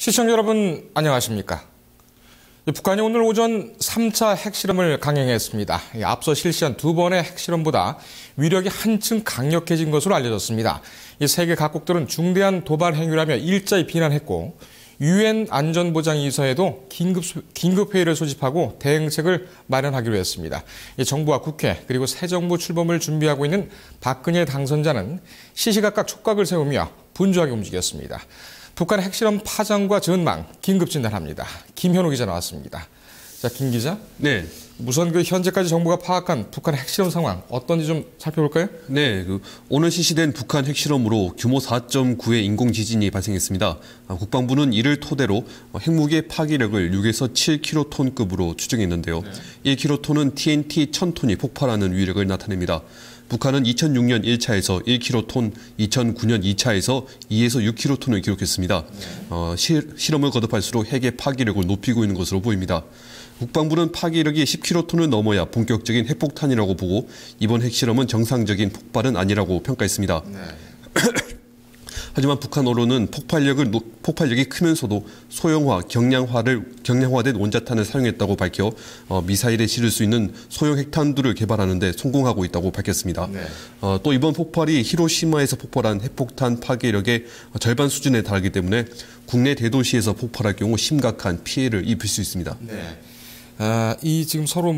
시청자 여러분 안녕하십니까? 북한이 오늘 오전 3차 핵실험을 강행했습니다. 앞서 실시한 두 번의 핵실험보다 위력이 한층 강력해진 것으로 알려졌습니다. 세계 각국들은 중대한 도발 행위라며 일자히 비난했고 유엔 안전보장이사회도 긴급 회의를 소집하고 대응책을 마련하기로 했습니다. 정부와 국회 그리고 새 정부 출범을 준비하고 있는 박근혜 당선자는 시시각각 촉각을 세우며 분주하게 움직였습니다. 북한의 핵실험 파장과 전망 긴급 진단합니다. 김현우 기자 나왔습니다. 자, 김 기자. 네. 우선 현재까지 정부가 파악한 북한 핵실험 상황 어떤지 좀 살펴볼까요? 네. 오늘 실시된 북한 핵실험으로 규모 4.9의 인공지진이 발생했습니다. 국방부는 이를 토대로 핵무기의 파괴력을 6에서 7kT급으로 추정했는데요. 1kT는 TNT 1000톤이 폭발하는 위력을 나타냅니다. 북한은 2006년 1차에서 1kT, 2009년 2차에서 2에서 6kT를 기록했습니다. 실험을 거듭할수록 핵의 파괴력을 높이고 있는 것으로 보입니다. 국방부는 파괴력이 10kT를 넘어야 본격적인 핵폭탄이라고 보고 이번 핵실험은 정상적인 폭발은 아니라고 평가했습니다. 네. 하지만 북한 언론은 폭발력이 크면서도 소형화, 경량화된 원자탄을 사용했다고 밝혀 미사일에 실을 수 있는 소형 핵탄두를 개발하는 데 성공하고 있다고 밝혔습니다. 네. 또 이번 폭발이 히로시마에서 폭발한 핵폭탄 파괴력의 절반 수준에 달하기 때문에 국내 대도시에서 폭발할 경우 심각한 피해를 입힐 수 있습니다. 네. 이 지금 서로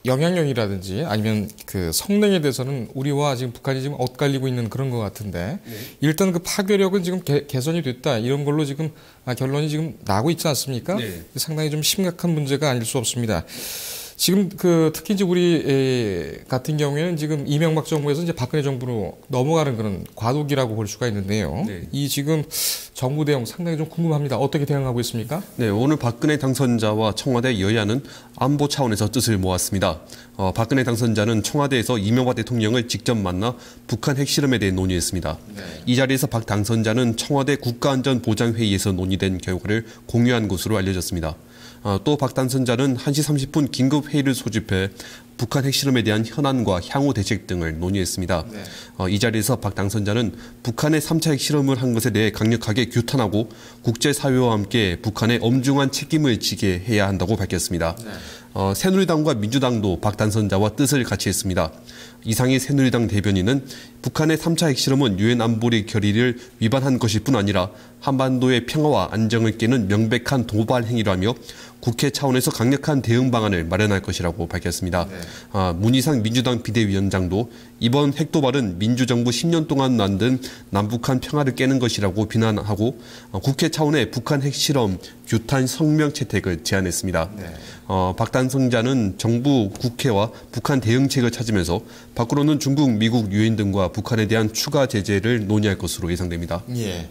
영향력이라든지 아니면 성능에 대해서는 우리와 지금 북한이 지금 엇갈리고 있는 그런 것 같은데 일단 파괴력은 지금 개선이 됐다 이런 걸로 지금 결론이 지금 나고 있지 않습니까? 네. 상당히 좀 심각한 문제가 아닐 수 없습니다. 지금 특히 이제 우리 같은 경우에는 지금 이명박 정부에서 이제 박근혜 정부로 넘어가는 그런 과도기라고 볼 수가 있는데요. 네. 이 지금 정부 대응 상당히 좀 궁금합니다. 어떻게 대응하고 있습니까? 네, 오늘 박근혜 당선자와 청와대 여야는 안보 차원에서 뜻을 모았습니다. 박근혜 당선자는 청와대에서 이명박 대통령을 직접 만나 북한 핵실험에 대해 논의했습니다. 네. 이 자리에서 박 당선자는 청와대 국가안전보장회의에서 논의된 결과를 공유한 것으로 알려졌습니다. 또 박 당선자는 1시 30분 긴급 회의를 소집해 북한 핵실험에 대한 현안과 향후 대책 등을 논의했습니다. 네. 이 자리에서 박 당선자는 북한의 3차 핵실험을 한 것에 대해 강력하게 규탄하고 국제사회와 함께 북한의 엄중한 책임을 지게 해야 한다고 밝혔습니다. 네. 새누리당과 민주당도 박 당선자와 뜻을 같이 했습니다. 이상희 새누리당 대변인은 북한의 3차 핵실험은 유엔 안보리 결의를 위반한 것일 뿐 아니라 한반도의 평화와 안정을 깨는 명백한 도발 행위라며 국회 차원에서 강력한 대응 방안을 마련할 것이라고 밝혔습니다. 네. 문희상 민주당 비대위원장도 이번 핵도발은 민주정부 10년 동안 만든 남북한 평화를 깨는 것이라고 비난하고 국회 차원의 북한 핵실험 규탄 성명 채택을 제안했습니다. 네. 박 당선자는 정부, 국회와 북한 대응책을 찾으면서 밖으로는 중국, 미국, 유엔 등과 북한에 대한 추가 제재를 논의할 것으로 예상됩니다. 예.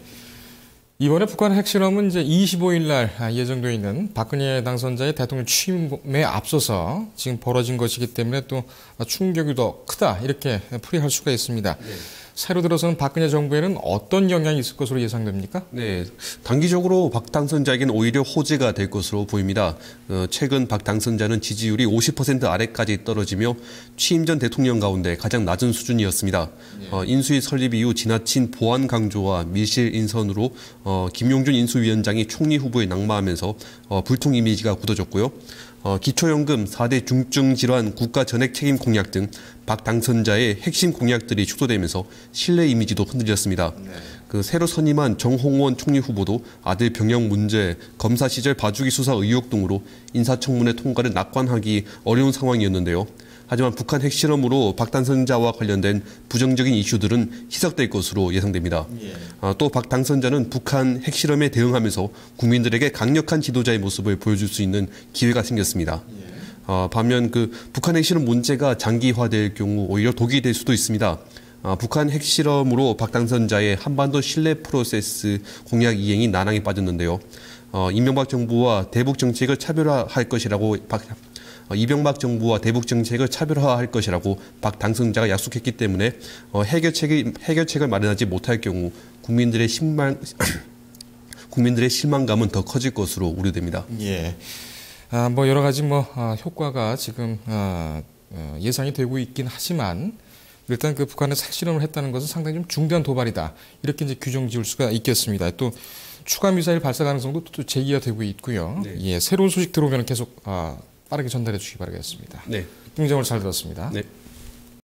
이번에 북한 핵실험은 이제 25일 날 예정되어 있는 박근혜 당선자의 대통령 취임에 앞서서 지금 벌어진 것이기 때문에 또 충격이 더 크다 이렇게 풀이할 수가 있습니다. 네. 새로 들어서는 박근혜 정부에는 어떤 영향이 있을 것으로 예상됩니까? 네, 단기적으로 박 당선자에게는 오히려 호재가 될 것으로 보입니다. 최근 박 당선자는 지지율이 50% 아래까지 떨어지며 취임 전 대통령 가운데 가장 낮은 수준이었습니다. 네. 인수위 설립 이후 지나친 보안 강조와 밀실 인선으로 김용준 인수위원장이 총리 후보에 낙마하면서 불통 이미지가 굳어졌고요. 기초연금, 4대 중증질환 국가 전액 책임 공약 등 박 당선자의 핵심 공약들이 축소되면서 신뢰 이미지도 흔들렸습니다. 네. 새로 선임한 정홍원 총리 후보도 아들 병역 문제, 검사 시절 봐주기 수사 의혹 등으로 인사청문회 통과를 낙관하기 어려운 상황이었는데요. 하지만 북한 핵실험으로 박 당선자와 관련된 부정적인 이슈들은 희석될 것으로 예상됩니다. 예. 또 박 당선자는 북한 핵실험에 대응하면서 국민들에게 강력한 지도자의 모습을 보여줄 수 있는 기회가 생겼습니다. 예. 반면 북한 핵실험 문제가 장기화될 경우 오히려 독이 될 수도 있습니다. 북한 핵실험으로 박 당선자의 한반도 신뢰 프로세스 공약 이행이 난항에 빠졌는데요. 이명박 정부와 대북 정책을 차별화할 것이라고 이명박 정부와 대북 정책을 차별화할 것이라고 박 당선자가 약속했기 때문에 해결책을 마련하지 못할 경우 국민들의 실망감은 더 커질 것으로 우려됩니다. 예. 여러 가지 효과가 지금 예상이 되고 있긴 하지만 일단 북한에서 핵실험을 했다는 것은 상당히 좀 중대한 도발이다. 이렇게 이제 규정 지을 수가 있겠습니다. 또 추가 미사일 발사 가능성도 또 제기가 되고 있고요. 네. 예, 새로운 소식 들어오면 계속 빠르게 전달해 주시기 바라겠습니다. 네. 김정을 잘 들었습니다. 네.